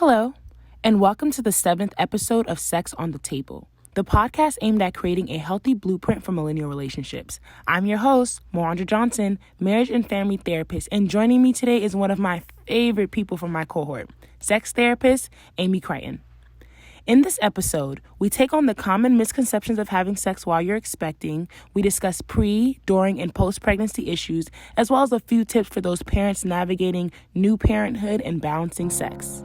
Hello, and welcome to the 7th episode of Sex on the Table, the podcast aimed at creating a healthy blueprint for millennial relationships. I'm your host, MoAndra Johnson, marriage and family therapist, and joining me today is one of my favorite people from my cohort, sex therapist Amy Crichton. In this episode, we take on the common misconceptions of having sex while you're expecting. We discuss pre, during, and post-pregnancy issues, as well as a few tips for those parents navigating new parenthood and balancing sex.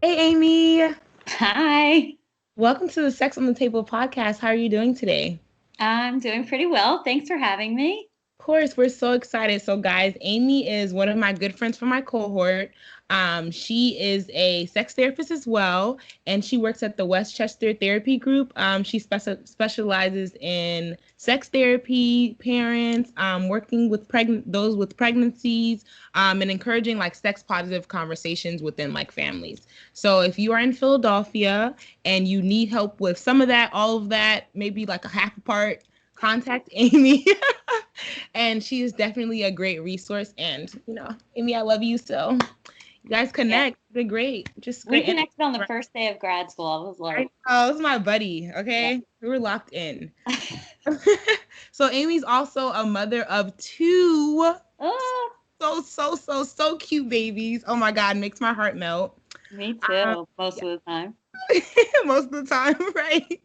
Hey, Amy. Hi. Welcome to the Sex on the Table podcast. How are you doing today? I'm doing pretty well. Thanks for having me. Of course, we're so excited. So, guys, Amy is one of my good friends from my cohort. She is a sex therapist as well, and she works at the Westchester Therapy Group. She specializes in sex therapy, parents, working with those with pregnancies, and encouraging like sex positive conversations within like families. So, if you are in Philadelphia and you need help with some of that, all of that, maybe like a half a part, contact Amy. And she is definitely a great resource. And, Amy, I love you. So you guys connect. Yeah. They're great. Just great. We connected on the first day of grad school. I was like, oh, it's my buddy. Okay. Yeah. We were locked in. So Amy's also a mother of two. So cute babies. Oh my God. Makes my heart melt. Me too. Most of the time. Most of the time. Right.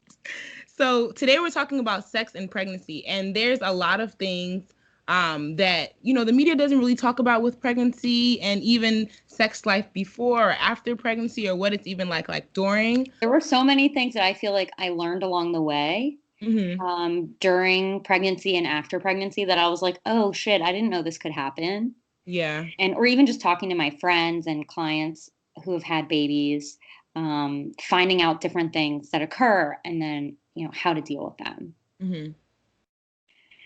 So today we're talking about sex and pregnancy, and there's a lot of things that, the media doesn't really talk about with pregnancy and even sex life before or after pregnancy or what it's even like during. There were so many things that I feel like I learned along the way during pregnancy and after pregnancy that I was like, oh shit, I didn't know this could happen. Yeah. Or even just talking to my friends and clients who have had babies, finding out different things that occur and then, how to deal with them. Mm-hmm.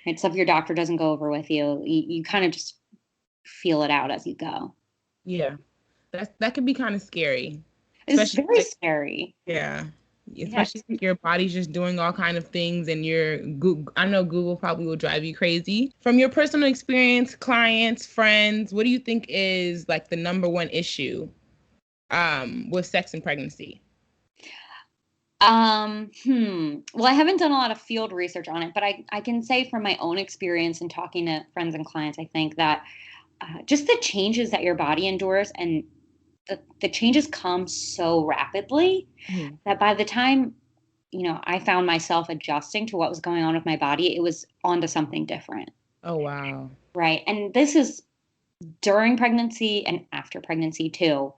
Right. So if your doctor doesn't go over with you, you kind of just feel it out as you go. Yeah. That could be kind of scary. It's very scary. Yeah. Especially if your body's just doing all kind of things and I know Google probably will drive you crazy. From your personal experience, clients, friends, what do you think is like the number one issue with sex and pregnancy? Well, I haven't done a lot of field research on it, but I can say from my own experience and talking to friends and clients, I think that just the changes that your body endures and the changes come so rapidly that by the time, I found myself adjusting to what was going on with my body, it was onto something different. Oh, wow. Right. And this is during pregnancy and after pregnancy too.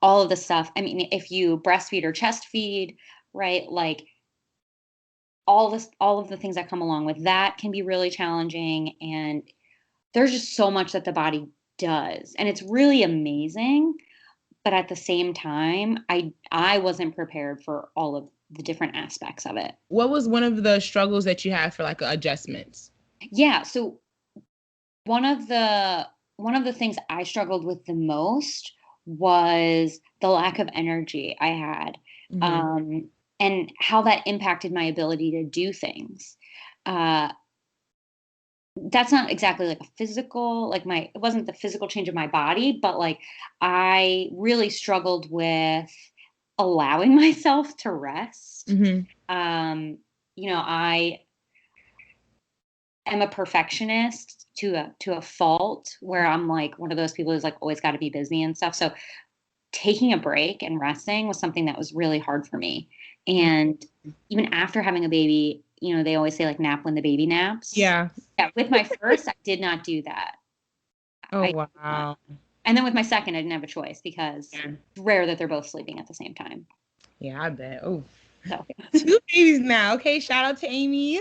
All of the stuff. I mean, if you breastfeed or chest feed, right, like all of the things that come along with that can be really challenging. And there's just so much that the body does. And it's really amazing. But at the same time, I wasn't prepared for all of the different aspects of it. What was one of the struggles that you had for like adjustments? Yeah. So one of the things I struggled with the most was the lack of energy I had, and how that impacted my ability to do things. That's not exactly like a physical, it wasn't the physical change of my body, but like I really struggled with allowing myself to rest. I am a perfectionist to a fault, where I'm like one of those people who's like always got to be busy and stuff. So taking a break and resting was something that was really hard for me. And even after having a baby, they always say like nap when the baby naps. Yeah. With my first, I did not do that. Oh, wow. And then with my second, I didn't have a choice because it's rare that they're both sleeping at the same time. Yeah, I bet. Oh, So 2 babies now. Okay, shout out to Amy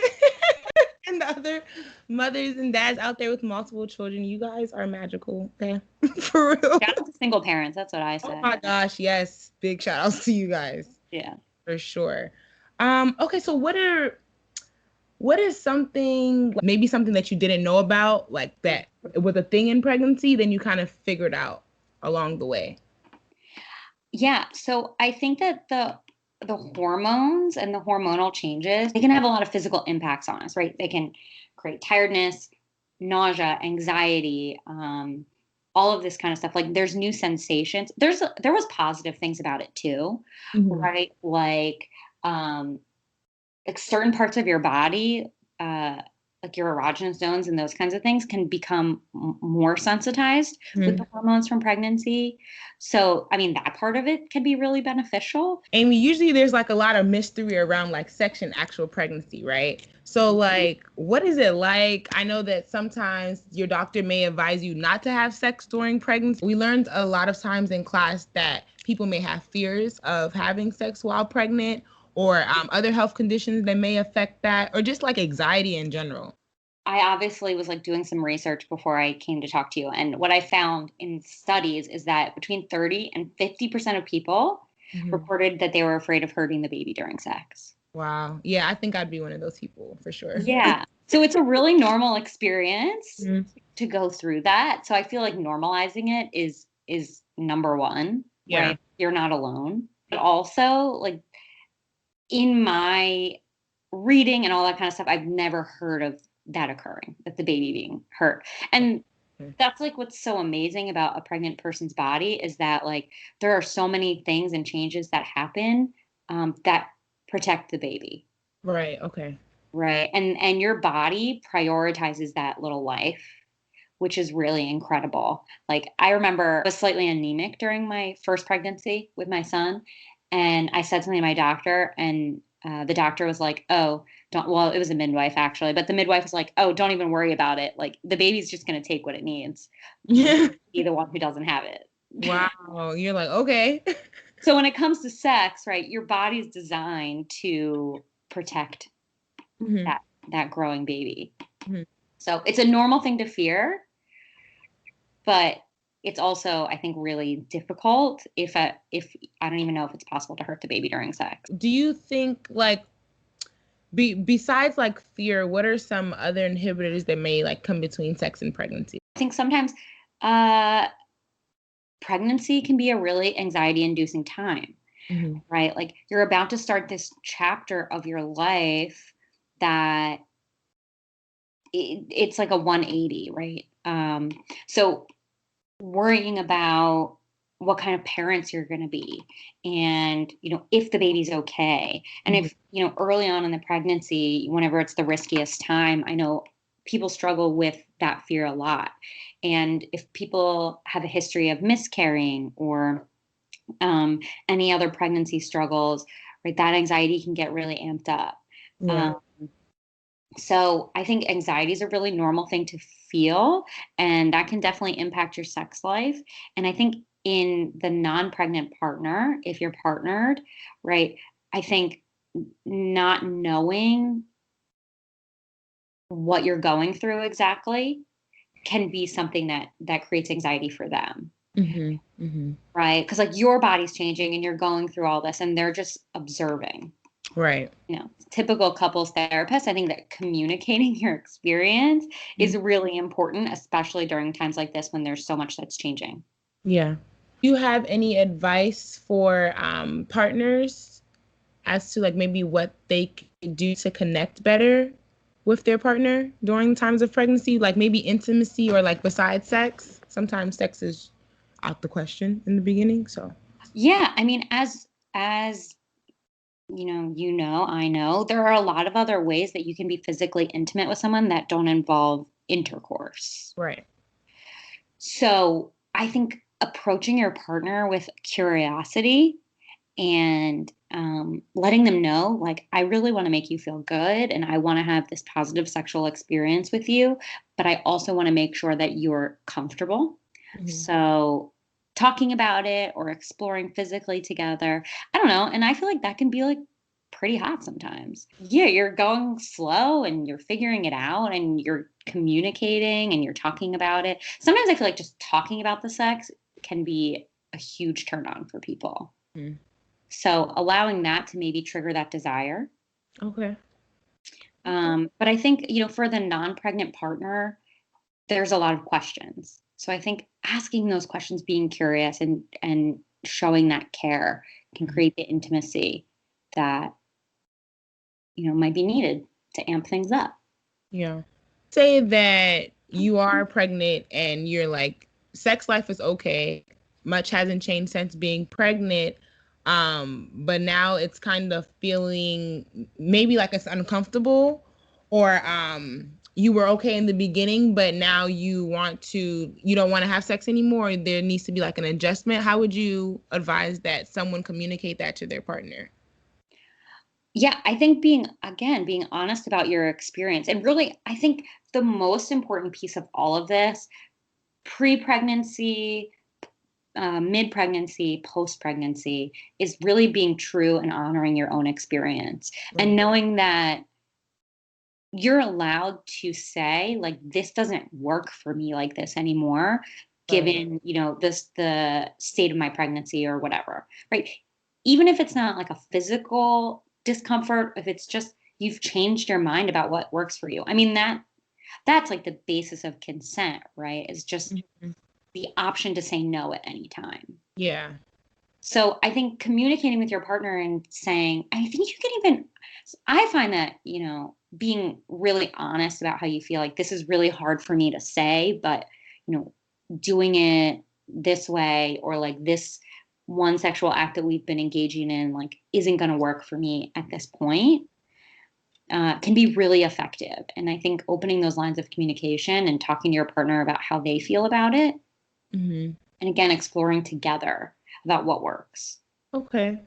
and the other other mothers and dads out there with multiple children, you guys are magical. Okay. For real. Shout out to single parents. That's what I say. Oh my gosh, yes. Big shout outs to you guys. Yeah. For sure. Okay, so what is something, maybe something that you didn't know about, like that was a thing in pregnancy, then you kind of figured out along the way? Yeah. So I think that the hormones and the hormonal changes, they can have a lot of physical impacts on us, right? They can create tiredness, nausea, anxiety, all of this kind of stuff. Like there's new sensations. There was positive things about it too, right? Like certain parts of your body, like your erogenous zones and those kinds of things, can become more sensitized with the hormones from pregnancy. So, I mean, that part of it can be really beneficial. Amy, usually there's like a lot of mystery around like sex and actual pregnancy, right? So like, what is it like? I know that sometimes your doctor may advise you not to have sex during pregnancy. We learned a lot of times in class that people may have fears of having sex while pregnant, or other health conditions that may affect that, or just like anxiety in general. I obviously was like doing some research before I came to talk to you. And what I found in studies is that between 30 and 50% of people reported that they were afraid of hurting the baby during sex. Wow. Yeah, I think I'd be one of those people for sure. Yeah. So it's a really normal experience to go through that. So I feel like normalizing it is number one, right? You're not alone. But also, like, in my reading and all that kind of stuff, I've never heard of that occurring, that the baby being hurt. And that's like what's so amazing about a pregnant person's body, is that like there are so many things and changes that happen that protect the baby. Right. Okay. Right. And your body prioritizes that little life, which is really incredible. Like I remember I was slightly anemic during my first pregnancy with my son. And I said something to my doctor, and the doctor was like, "Oh, don't." Well, it was a midwife actually, but the midwife was like, "Oh, don't even worry about it. Like the baby's just going to take what it needs. Yeah. Be the one who doesn't have it." Wow. You're like, okay. So when it comes to sex, right, your body's designed to protect that growing baby. So it's a normal thing to fear, but it's also, I think, really difficult if I don't even know if it's possible to hurt the baby during sex. Do you think like besides like fear, what are some other inhibitors that may like come between sex and pregnancy? I think sometimes pregnancy can be a really anxiety-inducing time, right? Like you're about to start this chapter of your life that it's like a 180, right? So worrying about what kind of parents you're going to be, and if the baby's okay, and if early on in the pregnancy, whenever it's the riskiest time, I know people struggle with that fear a lot. And if people have a history of miscarrying or any other pregnancy struggles, right, that anxiety can get really amped up. So I think anxiety is a really normal thing to feel, and that can definitely impact your sex life. And I think in the non-pregnant partner, if you're partnered, right, I think not knowing what you're going through exactly can be something that creates anxiety for them. Right? Because like your body's changing and you're going through all this, and they're just observing. Right. Typical couples therapist, I think that communicating your experience is really important, especially during times like this when there's so much that's changing. Yeah. Do you have any advice for partners as to like maybe what they could do to connect better with their partner during times of pregnancy? Like maybe intimacy, or like besides sex? Sometimes sex is out the question in the beginning. So yeah, I mean, as I know there are a lot of other ways that you can be physically intimate with someone that don't involve intercourse. Right. So I think approaching your partner with curiosity and letting them know, like, I really want to make you feel good and I want to have this positive sexual experience with you, but I also want to make sure that you're comfortable. So talking about it or exploring physically together, I don't know. And I feel like that can be like pretty hot sometimes. Yeah, you're going slow and you're figuring it out and you're communicating and you're talking about it. Sometimes I feel like just talking about the sex can be a huge turn on for people. Mm. So allowing that to maybe trigger that desire. Okay. But I think, for the non-pregnant partner, there's a lot of questions. So I think asking those questions, being curious and showing that care can create the intimacy that, might be needed to amp things up. Yeah. Say that you are pregnant and you're like, sex life is okay. Much hasn't changed since being pregnant. But now it's kind of feeling maybe like it's uncomfortable, or you were okay in the beginning, but now you don't want to have sex anymore. There needs to be like an adjustment. How would you advise that someone communicate that to their partner? Yeah, I think being honest about your experience. And really, I think the most important piece of all of this, pre-pregnancy, mid-pregnancy, post-pregnancy, is really being true and honoring your own experience and knowing that you're allowed to say, like, this doesn't work for me like this anymore, given, the state of my pregnancy or whatever, right? Even if it's not like a physical discomfort, if it's just you've changed your mind about what works for you. I mean, that's like the basis of consent, right? Is just the option to say no at any time. Yeah. So I think communicating with your partner and saying, I think you can even, I find that, being really honest about how you feel, like, this is really hard for me to say, but, doing it this way, or like this one sexual act that we've been engaging in, like, isn't going to work for me at this point, can be really effective. And I think opening those lines of communication and talking to your partner about how they feel about it, and again, exploring together about what works. Okay.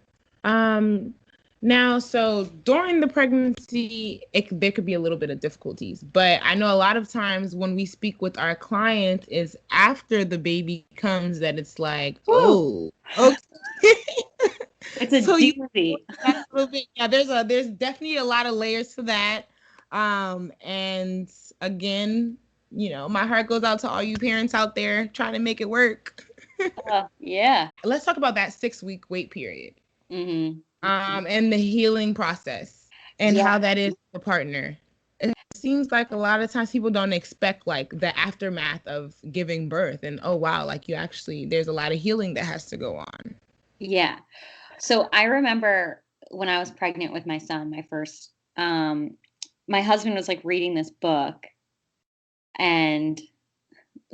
Now, so during the pregnancy, there could be a little bit of difficulties, but I know a lot of times when we speak with our clients is after the baby comes that it's like, oh, okay. It's a So doozy. a little bit, yeah, there's definitely a lot of layers to that. And again, my heart goes out to all you parents out there trying to make it work. Yeah. Let's talk about that 6-week wait period. Mm-hmm. And the healing process and how that is the partner. It seems like a lot of times people don't expect like the aftermath of giving birth, and oh wow, like there's a lot of healing that has to go on. Yeah. So I remember when I was pregnant with my son, my first, my husband was like reading this book, and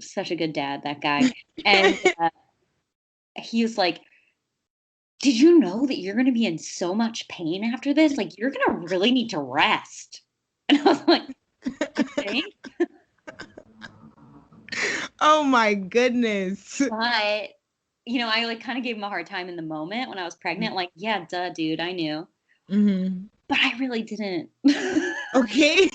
such a good dad, that guy. And he was like, did you know that you're going to be in so much pain after this? Like, you're going to really need to rest. And I was like, okay. Oh my goodness. But, I like kind of gave him a hard time in the moment when I was pregnant. Like, yeah, duh, dude, I knew. But I really didn't. Okay.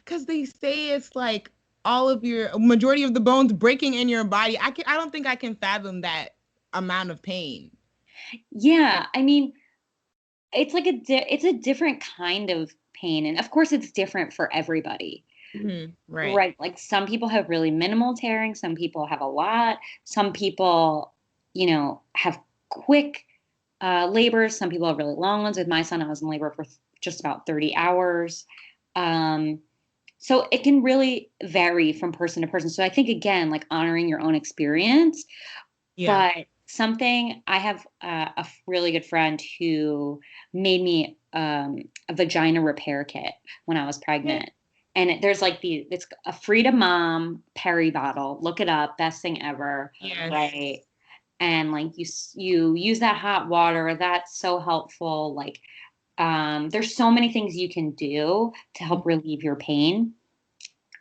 Because they say it's like all of your majority of the bones breaking in your body. I don't think I can fathom that amount of pain. Yeah, I mean, it's like it's a different kind of pain, and of course it's different for everybody. Right. Right, like some people have really minimal tearing, some people have a lot, some people, have quick labors, some people have really long ones. With my son, I was in labor for just about 30 hours. So it can really vary from person to person. So I think, again, like, honoring your own experience. Yeah. But something, I have a really good friend who made me a vagina repair kit when I was pregnant. And there's like it's a Freedom Mom Peri bottle. Look it up, best thing ever. Yes. Right. And like you use that hot water. That's so helpful. Like, there's so many things you can do to help relieve your pain.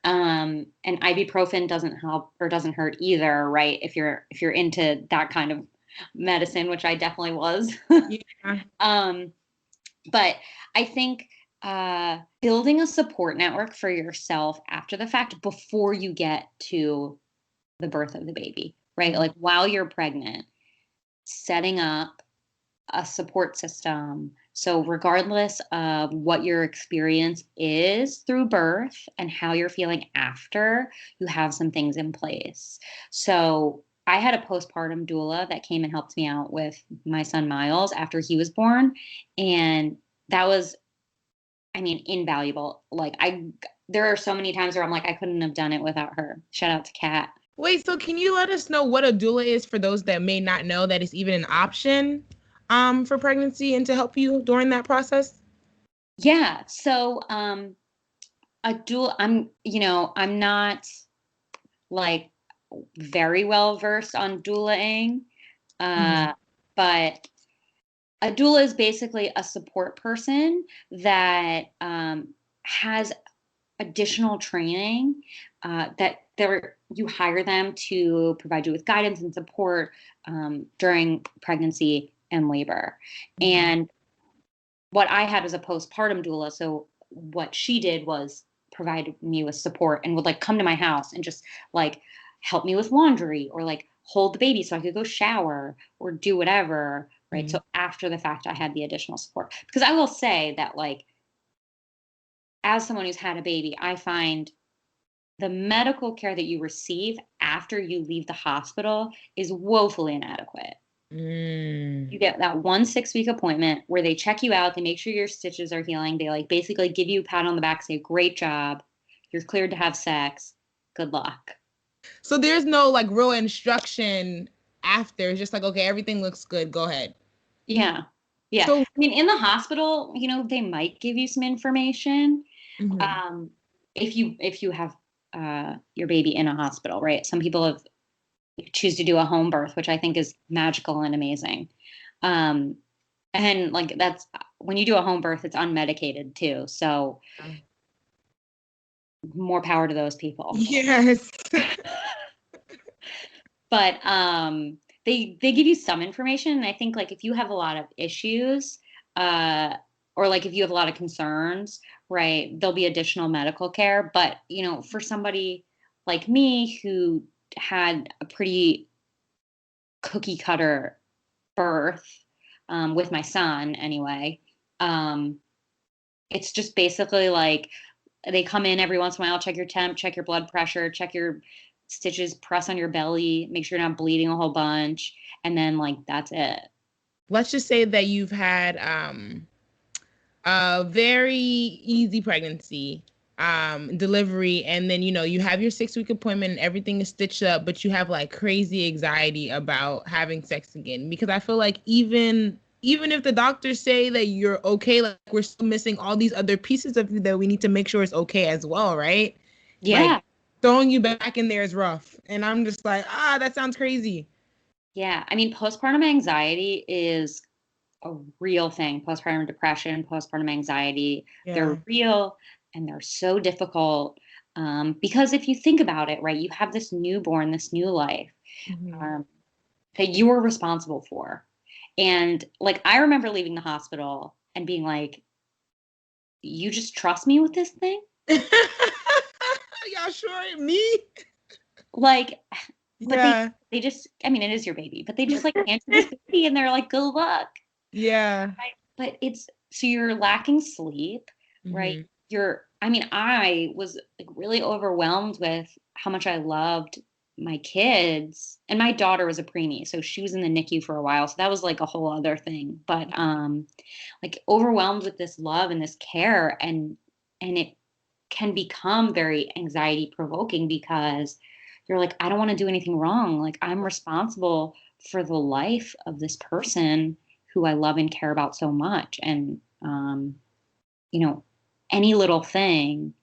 And ibuprofen doesn't help or doesn't hurt either, right? If you're into that kind of medicine, which I definitely was. Yeah. But I think building a support network for yourself after the fact, before you get to the birth of the baby, right? Like, while you're pregnant, setting up a support system So regardless of what your experience is through birth and how you're feeling after, you have some things in place. So I had a postpartum doula that came and helped me out with my son Miles after he was born. And that was, I mean, invaluable. Like there are so many times where I'm like, I couldn't have done it without her. Shout out to Kat. Wait, so can you let us know what a doula is for those that may not know that it's even an option for pregnancy and to help you during that process? Yeah. So a doula, I'm not like very well versed on doulaing, but a doula is basically a support person that has additional training that you hire them to provide you with guidance and support during pregnancy and labor. And what I had was a postpartum doula. So what she did was provide me with support and would like come to my house and just like help me with laundry or like hold the baby so I could go shower or do whatever. Right. So after the fact, I had the additional support because I will say that like as someone who's had a baby, I find the medical care that you receive after you leave the hospital is woefully inadequate. You get that 1 6-week appointment where they check you out, they make sure your stitches are healing, they like basically give you a pat on the back, say, great job, you're cleared to have sex, good luck. So there's no like real instruction after. It's just like, okay, everything looks good. Go ahead. Yeah. Yeah. So I mean, in the hospital, they might give you some information. If you have your baby in a hospital, right? Some people choose to do a home birth, which I think is magical and amazing. And like that's when you do a home birth, it's unmedicated too. So more power to those people. Yes. But they give you some information. And I think like if you have a lot of issues, or like if you have a lot of concerns, right, there'll be additional medical care. But for somebody like me who had a pretty cookie cutter birth with my son anyway, it's just basically like they come in every once in a while, check your temp, check your blood pressure, check your stitches, press on your belly, make sure you're not bleeding a whole bunch, and then like that's it. Let's just say that you've had a very easy pregnancy, delivery, and then you have your 6-week appointment and everything is stitched up, but you have like crazy anxiety about having sex again. Because I feel like even if the doctors say that you're okay, like we're still missing all these other pieces of you that we need to make sure it's okay as well, right? Yeah. Like throwing you back in there is rough. And I'm just like, that sounds crazy. Yeah. I mean, postpartum anxiety is a real thing. Postpartum depression, postpartum anxiety, they're real and they're so difficult. Because if you think about it, right, you have this newborn, this new life that you are responsible for. And like, I remember leaving the hospital and being like, you just trust me with this thing? Y'all sure me? Like, but Yeah. they just, I mean, it is your baby, but they just like hand you this baby and they're like, good luck. Yeah. Right? But so you're lacking sleep, right? I was like really overwhelmed with how much I loved my kids, and my daughter was a preemie, so she was in the NICU for a while. So that was like a whole other thing. But like overwhelmed with this love and this care, and it can become very anxiety provoking because you're like, I don't want to do anything wrong. Like I'm responsible for the life of this person who I love and care about so much. And, any little thing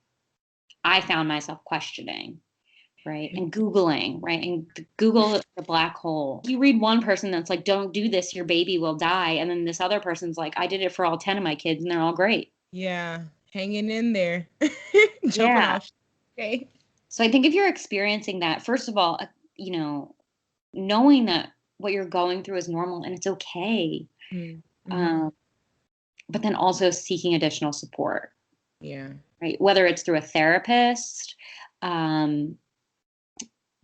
I found myself questioning, right? And Googling, right? And Google the black hole. You read one person that's like, don't do this, your baby will die. And then this other person's like, I did it for all 10 of my kids and they're all great. Yeah. Hanging in there. Jumping Yeah. off. Okay. So I think if you're experiencing that, first of all, knowing that what you're going through is normal and it's okay. But then also seeking additional support. Yeah. Right. Whether it's through a therapist, that,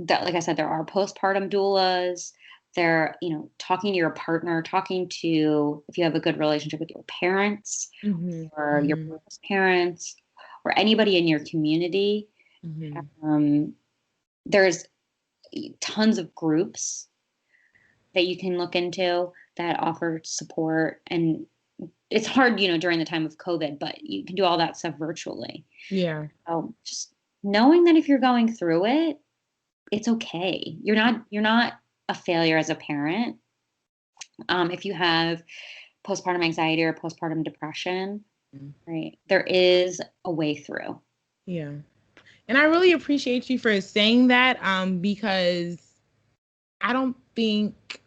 like I said, there are postpartum doulas They're, talking to your partner, talking to, if you have a good relationship with your parents or your parents or anybody in your community. There's tons of groups that you can look into that offer support, and it's hard, during the time of COVID, but you can do all that stuff virtually. Yeah. So just knowing that if you're going through it, it's okay. You're not a failure as a parent. If you have postpartum anxiety or postpartum depression, right, there is a way through. Yeah. And I really appreciate you for saying that, because I don't think,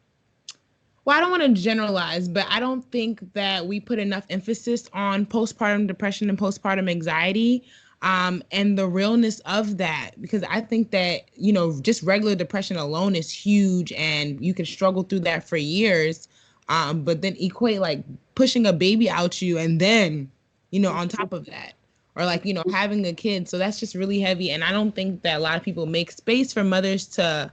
well, I don't want to generalize, but I don't think that we put enough emphasis on postpartum depression and postpartum anxiety, and the realness of that, because I think that, just regular depression alone is huge and you can struggle through that for years. But then equate like pushing a baby out you and then, on top of that, or like, having a kid. So that's just really heavy. And I don't think that a lot of people make space for mothers to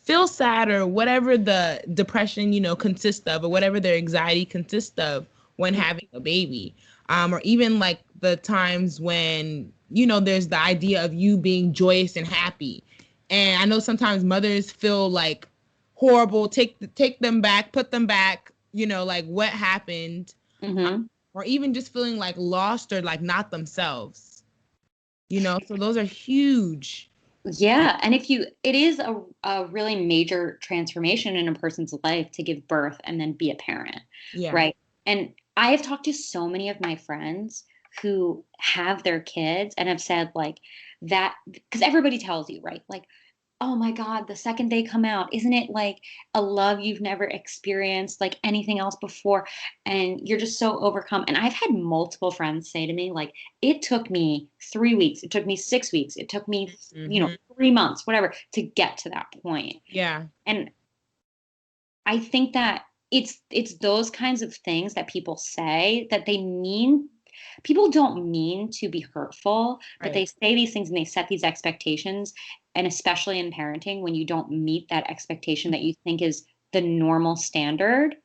feel sad or whatever the depression, consists of, or whatever their anxiety consists of when having a baby. Or even like the times when, there's the idea of you being joyous and happy. And I know sometimes mothers feel like horrible, take them back, put them back, like what happened. Or even just feeling like lost or like not themselves, so those are huge. Yeah. And it is a really major transformation in a person's life to give birth and then be a parent. Yeah. Right. And I have talked to so many of my friends who have their kids and have said like that, because everybody tells you, right? Like, oh my God, the second they come out, isn't it like a love you've never experienced, like anything else before? And you're just so overcome. And I've had multiple friends say to me, like, it took me 3 weeks, it took me 6 weeks, it took me, 3 months, whatever, to get to that point. Yeah. And I think that it's those kinds of things that people say that people don't mean to be hurtful, but they say these things and they set these expectations. And especially in parenting, when you don't meet that expectation that you think is the normal standard,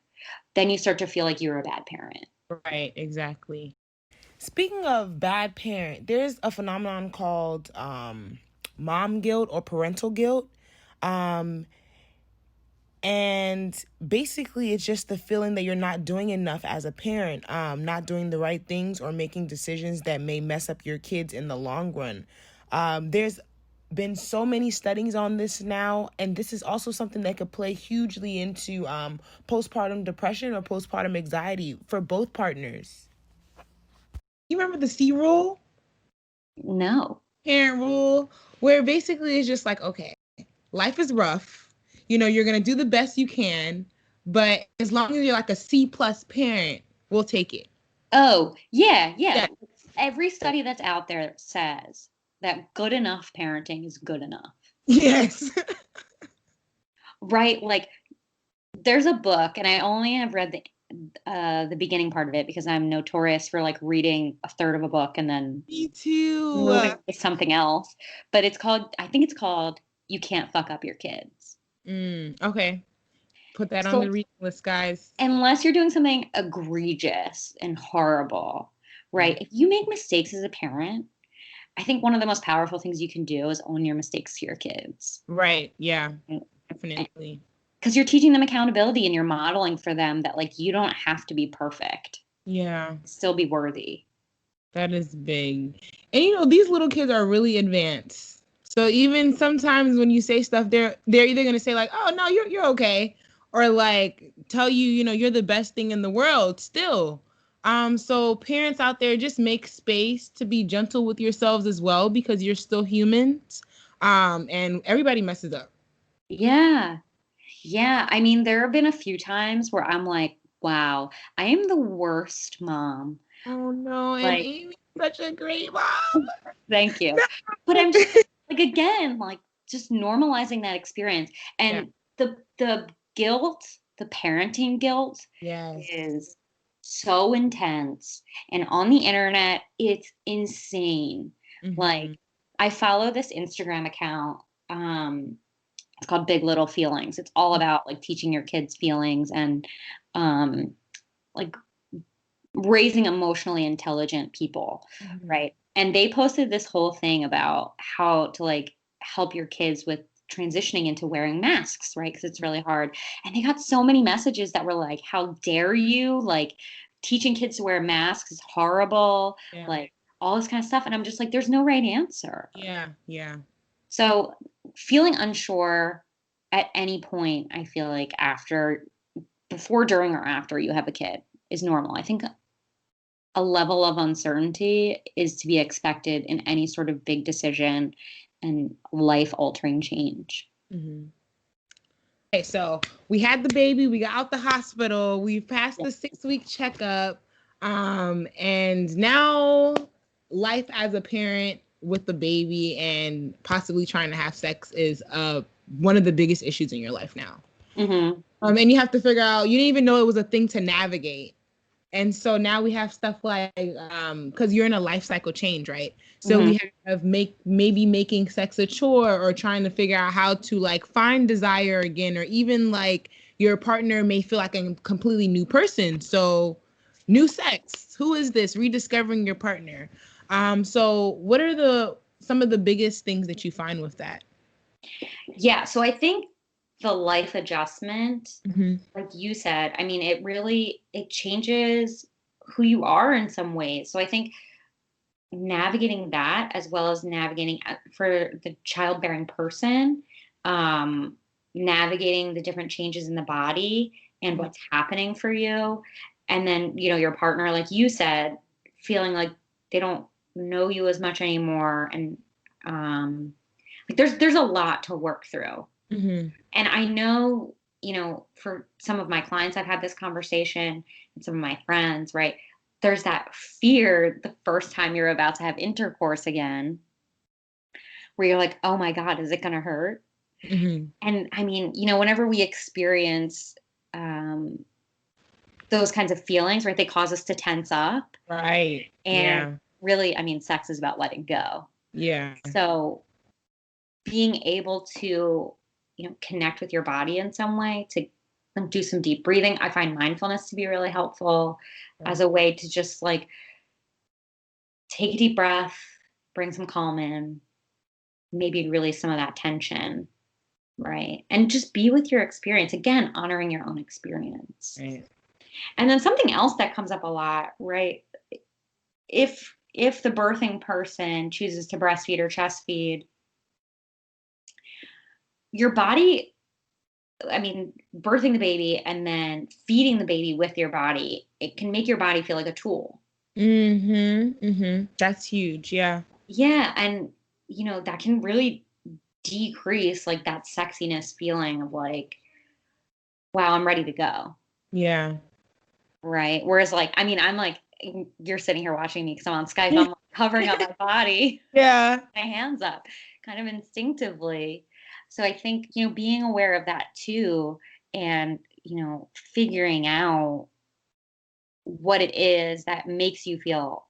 then you start to feel like you're a bad parent. Right, exactly. Speaking of bad parent, there's a phenomenon called mom guilt or parental guilt. And basically, it's just the feeling that you're not doing enough as a parent, not doing the right things or making decisions that may mess up your kids in the long run. There's been so many studies on this now, and this is also something that could play hugely into postpartum depression or postpartum anxiety for both partners. You remember the C rule? No. Parent rule, where basically it's just like, okay, life is rough. You're going to do the best you can, but as long as you're like a C+ parent, we'll take it. Oh, yeah. Every study that's out there says that good enough parenting is good enough. Yes. Right? Like, there's a book, and I only have read the beginning part of it because I'm notorious for like reading a third of a book and then Me too. moving to something else. But I think it's called You Can't Fuck Up Your Kids. Okay. Put that on the reading list, guys. Unless you're doing something egregious and horrible, right? If you make mistakes as a parent, I think one of the most powerful things you can do is own your mistakes to your kids. Right. Yeah, definitely. Because you're teaching them accountability and you're modeling for them that like you don't have to be perfect. Yeah. Still be worthy. That is big. And these little kids are really advanced. So even sometimes when you say stuff, they're either gonna say like, "Oh no, you're okay," or like tell you, you're the best thing in the world still. So parents out there, just make space to be gentle with yourselves as well, because you're still humans. And everybody messes up. Yeah. Yeah. I mean, there have been a few times where I'm like, wow, I am the worst mom. Oh no, and like, Amy's such a great mom. Thank you. But I'm just like, again, like just normalizing that experience. And the guilt, the parenting guilt is so intense. And on the internet, it's insane. Like, I follow this Instagram account. It's called Big Little Feelings. It's all about like teaching your kids feelings and like raising emotionally intelligent people, right? And they posted this whole thing about how to like help your kids with transitioning into wearing masks, right? Because it's really hard. And they got so many messages that were like, how dare you? Like, teaching kids to wear masks is horrible. Yeah. Like, all this kind of stuff. And I'm just like, there's no right answer. Yeah. Yeah. So feeling unsure at any point, I feel like before, during, or after you have a kid is normal. I think a level of uncertainty is to be expected in any sort of big decision and life altering change. Okay, so we had the baby, we got out the hospital, we passed the 6-week checkup, and now life as a parent with the baby and possibly trying to have sex is one of the biggest issues in your life now. And you have to figure out, you didn't even know it was a thing to navigate. And so now we have stuff like, because you're in a life cycle change, right? So we have maybe making sex a chore, or trying to figure out how to like find desire again, or even like your partner may feel like a completely new person. So new sex, who is this? Rediscovering your partner. So what are some of the biggest things that you find with that? Yeah, so I think the life adjustment, like you said, I mean, it changes who you are in some ways. So I think navigating that, as well as navigating for the childbearing person, navigating the different changes in the body and what's happening for you. And then, your partner, like you said, feeling like they don't know you as much anymore. And like there's a lot to work through. And I know, for some of my clients, I've had this conversation, and some of my friends, right? There's that fear the first time you're about to have intercourse again, where you're like, oh my God, is it going to hurt? And I mean, whenever we experience those kinds of feelings, right, they cause us to tense up. Right. And really, I mean, sex is about letting go. Yeah. So being able to, connect with your body in some way, to do some deep breathing. I find mindfulness to be really helpful as a way to just like take a deep breath, bring some calm in, maybe release some of that tension, right? And just be with your experience. Again, honoring your own experience. Right. And then something else that comes up a lot, right? If the birthing person chooses to breastfeed or chest feed, your body, I mean, birthing the baby and then feeding the baby with your body, it can make your body feel like a tool. That's huge. Yeah. Yeah. And, that can really decrease like that sexiness feeling of like, wow, I'm ready to go. Yeah. Right. Whereas like, I mean, I'm like, you're sitting here watching me because I'm on Skype, I'm like hovering up my body. Yeah. My hands up kind of instinctively. So I think, being aware of that too, and, figuring out what it is that makes you feel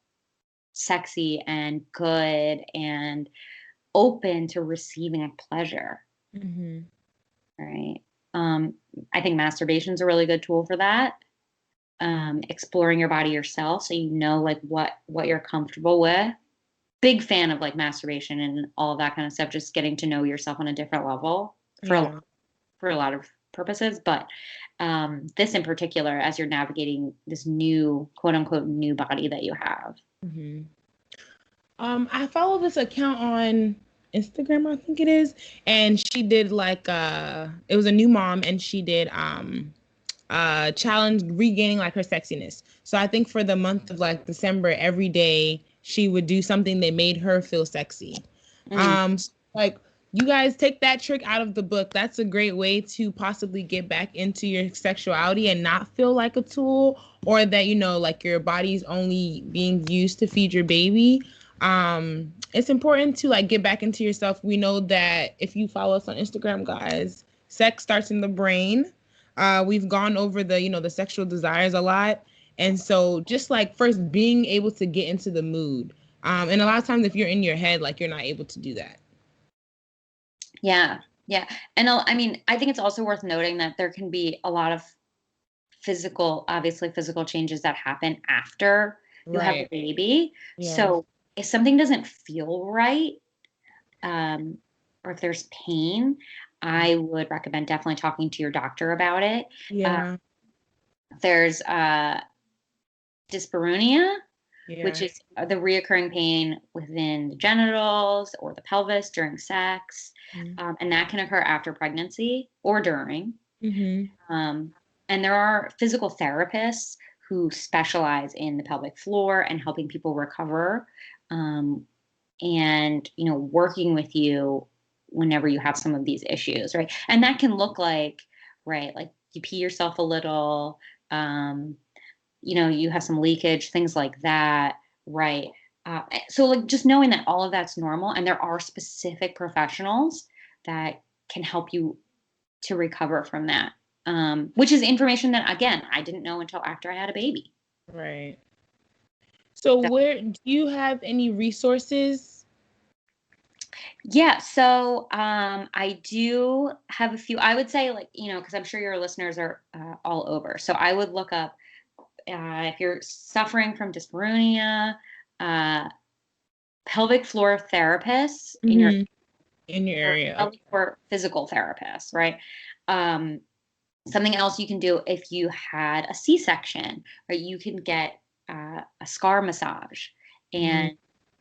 sexy and good and open to receiving a pleasure. Right. I think masturbation is a really good tool for that. Exploring your body yourself, so like what you're comfortable with. Big fan of like masturbation and all of that kind of stuff, just getting to know yourself on a different level for a lot of purposes. But this in particular, as you're navigating this new, quote unquote, new body that you have. I follow this account on Instagram, I think it is, and she did like it was a new mom, and she did challenge regaining like her sexiness. So I think for the month of like December, every day she would do something that made her feel sexy. Like, you guys take that trick out of the book. That's a great way to possibly get back into your sexuality and not feel like a tool, or that, like your body's only being used to feed your baby. It's important to like get back into yourself. We know that if you follow us on Instagram, guys, sex starts in the brain. We've gone over the sexual desires a lot. And so just like first being able to get into the mood. And a lot of times if you're in your head, like you're not able to do that. Yeah. Yeah. And I mean, I think it's also worth noting that there can be a lot of obviously physical changes that happen after you have a Right. baby. Yeah. So if something doesn't feel right, or if there's pain, I would recommend definitely talking to your doctor about it. Uh, Yeah. there's dyspareunia, which Yeah. is the reoccurring pain within the genitals or the pelvis during sex. And that can occur after pregnancy or during. Mm-hmm. Um, and there are physical therapists who specialize in the pelvic floor and helping people recover, um, and working with you whenever you have some of these issues, right? And that can look like, right, like you pee yourself a little, um, you have some leakage, things like that, right? So like just knowing that all of that's normal and there are specific professionals that can help you to recover from that, which is information that, again, I didn't know until after I had a baby. Right. So So, where do you have any resources? yeah, so I do have a few. I would say, like, because I'm sure your listeners are all over. So I would look up, if you're suffering from dyspareunia, uh, pelvic floor therapists in your Mm-hmm. In your or area. pelvic floor physical therapists, right? Um, Something else you can do if you had a C-section, right? You can get a scar massage, Okay.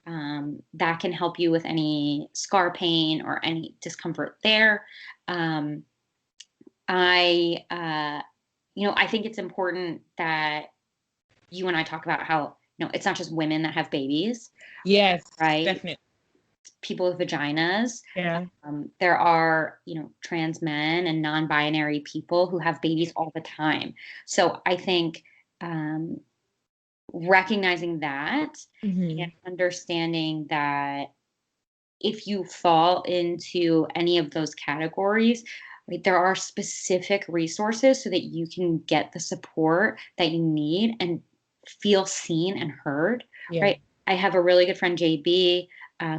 and that can help you with any scar pain or any discomfort there. Um, I think it's important that you and I talk about how it's not just women that have babies, Yes, right? definitely. People with vaginas. Yeah. There are, trans men and non-binary people who have babies all the time. So I think um, recognizing that and Mm-hmm. understanding that if you fall into any of those categories, right, there are specific resources so that you can get the support that you need and feel seen and heard, Yeah. right? I have a really good friend, JB,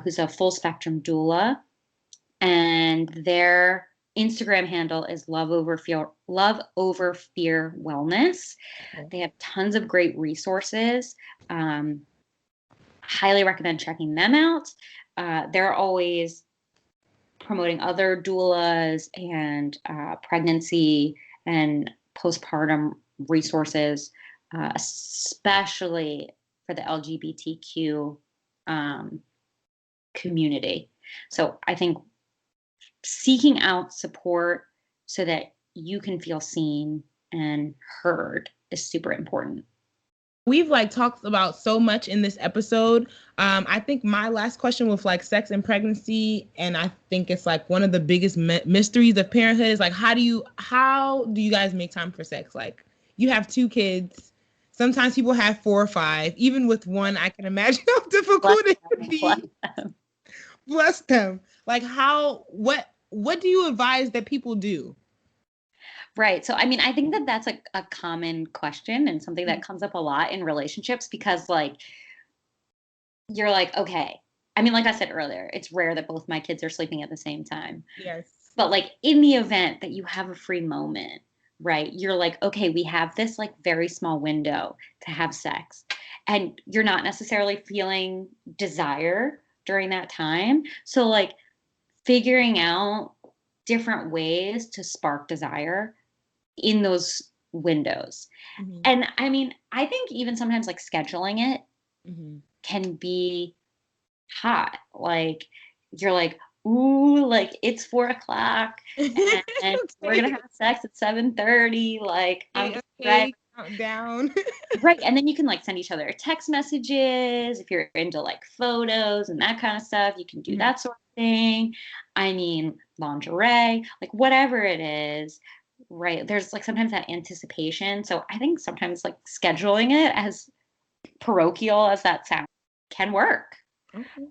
who's a full spectrum doula, and their Instagram handle is love over fear wellness. Okay. They have tons of great resources. Um, Highly recommend checking them out. They're always promoting other doulas and pregnancy and postpartum resources, especially for the LGBTQ um, community. So I think seeking out support so that you can feel seen and heard is super important. We've like talked about so much in this episode. I think my last question with like sex and pregnancy, and I think it's like one of the biggest mysteries of parenthood is like how do you guys make time for sex? Like you have two kids. Sometimes people have four or five. Even with one, I can imagine how Bless difficult it could them, bless be. them. Bless them. Like what do you advise that people do? Right. So, I mean, I think that that's a common question and something that comes up a lot in relationships because, like, you're like, okay. I mean, like I said earlier, it's rare that both my kids are sleeping at the same time. Yes. But, like, in the event that you have a free moment, right, you're like, okay, we have this, like, very small window to have sex. And you're not necessarily feeling desire during that time. So, like, figuring out different ways to spark desire in those windows. Mm-hmm. And I mean, I think even sometimes like scheduling it Mm-hmm. can be hot. Like you're like, ooh, like it's 4 o'clock and we're gonna Okay. have sex at 7:30. Like I'm Okay. getting ready. Okay. Countdown. Right. And then you can like send each other text messages if you're into like photos and that kind of stuff. You can do Mhm. that sort of thing. I mean, lingerie, like whatever it is. Right. There's like sometimes that anticipation. So I think sometimes like scheduling it, as parochial as that sounds, can work. Okay.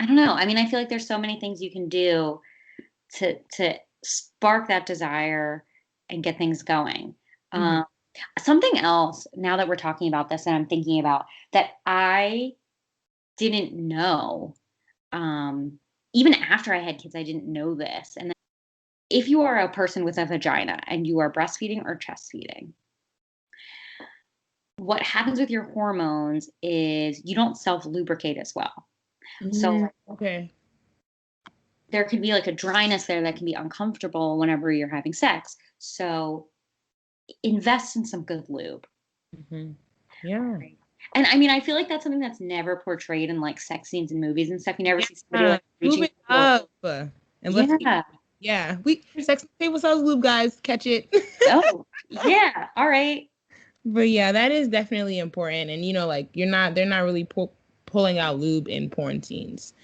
I don't know. I mean, I feel like there's so many things you can do to spark that desire and get things going. Mhm. Um, Something else, now that we're talking about this and I'm thinking about that I didn't know. Um, even after I had kids, I didn't know this. And then if you are a person with a vagina and you are breastfeeding or chest feeding, what happens with your hormones is you don't self lubricate as well. So Okay. there can be like a dryness there that can be uncomfortable whenever you're having sex. So invest in some good lube. Mm-hmm. Yeah. Right. And I mean, I feel like that's something that's never portrayed in like sex scenes and movies and stuff. You never see somebody like Lube reaching it for. up. And let's Yeah. yeah. We sex table sells lube, guys. Catch it. Oh, yeah. All right. But yeah, that is definitely important. And like they're not really pulling out lube in porn scenes.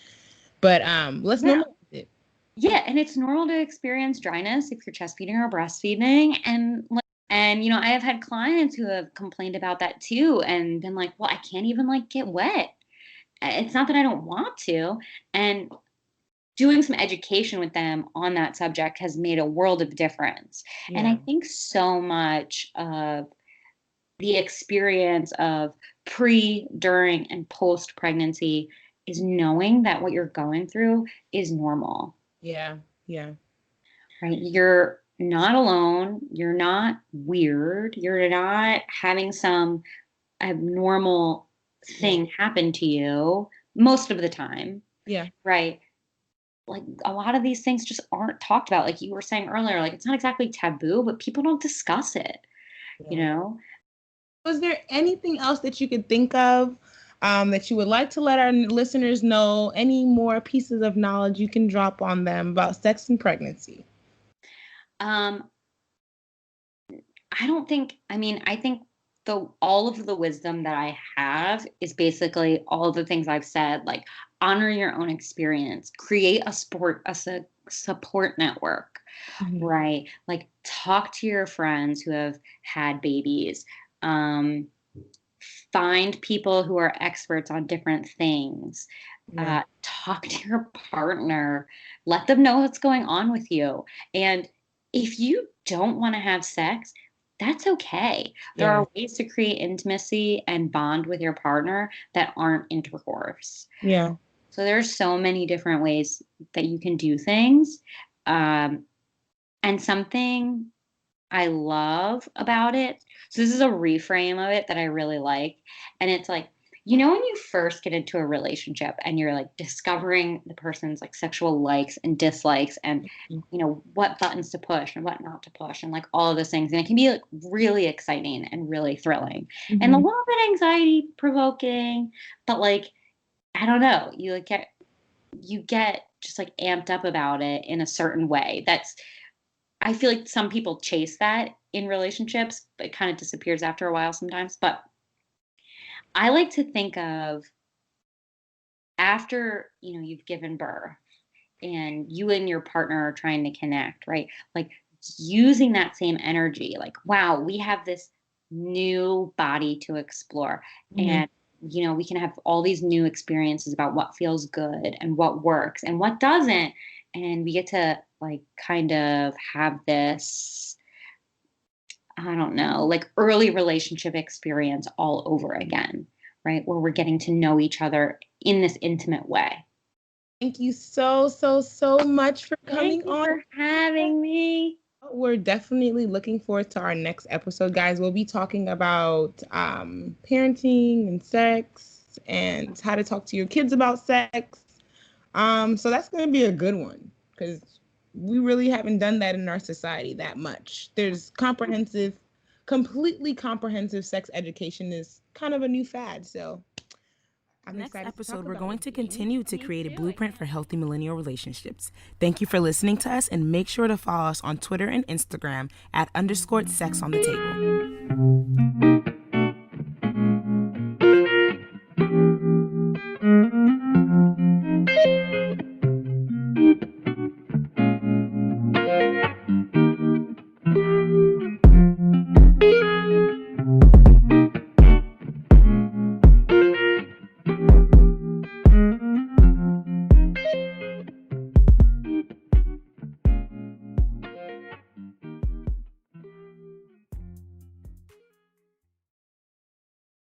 But let's Yeah. normalize it. Yeah, and it's normal to experience dryness if you're chest feeding or breastfeeding, and I have had clients who have complained about that too and been like, "Well, I can't even like get wet. It's not that I don't want to." And doing some education with them on that subject has made a world of difference. And I Yeah. think so much of the experience of pre, during, and post pregnancy is knowing that what you're going through is normal. Yeah. Yeah. Right? You're not alone. You're not weird. You're not having some abnormal Yeah. thing happen to you most of the time. Yeah. Right? Like a lot of these things just aren't talked about. Like you were saying earlier, like it's not exactly taboo, but people don't discuss it, you Yeah. know? Was there anything else that you could think of that you would like to let our listeners know? Any more pieces of knowledge you can drop on them about sex and pregnancy? Um, I don't think, I mean, I think all of the wisdom that I have is basically all of the things I've said, like honor your own experience, create support network, Mhm. right? Like talk to your friends who have had babies. Um, find people who are experts on different things. Yeah. Talk to your partner, let them know what's going on with you. And if you don't want to have sex, that's okay. There Yeah. are ways to create intimacy and bond with your partner that aren't intercourse. Yeah. So there's so many different ways that you can do things. Um, and something I love about it. So this is a reframe of it that I really like. And it's like, when you first get into a relationship and you're like discovering the person's like sexual likes and dislikes and what buttons to push and what not to push and like all of those things. And it can be like really exciting and really thrilling and a Mhm. little bit anxiety provoking, but like I don't know, you get just like amped up about it in a certain way. I feel like some people chase that in relationships, but it kind of disappears after a while sometimes. But I like to think of after, you've given birth and you and your partner are trying to connect, right? Like using that same energy, like, wow, we have this new body to explore. Mhm. And, we can have all these new experiences about what feels good and what works and what doesn't. And we get to like kind of have this I don't know, like early relationship experience all over again, right? Where we're getting to know each other in this intimate way. Thank you so, so, so much for Thank coming you on. for having me. We're definitely looking forward to our next episode, guys. We'll be talking about parenting and sex and how to talk to your kids about sex. So that's going to be a good one because we really haven't done that in our society that much. There's completely comprehensive sex education is kind of a new fad. So I'm Next excited to talk episode, we're about going it. to continue to create a blueprint for healthy millennial relationships. Thank you for listening to us, and make sure to follow us on Twitter and Instagram at _sex on the table.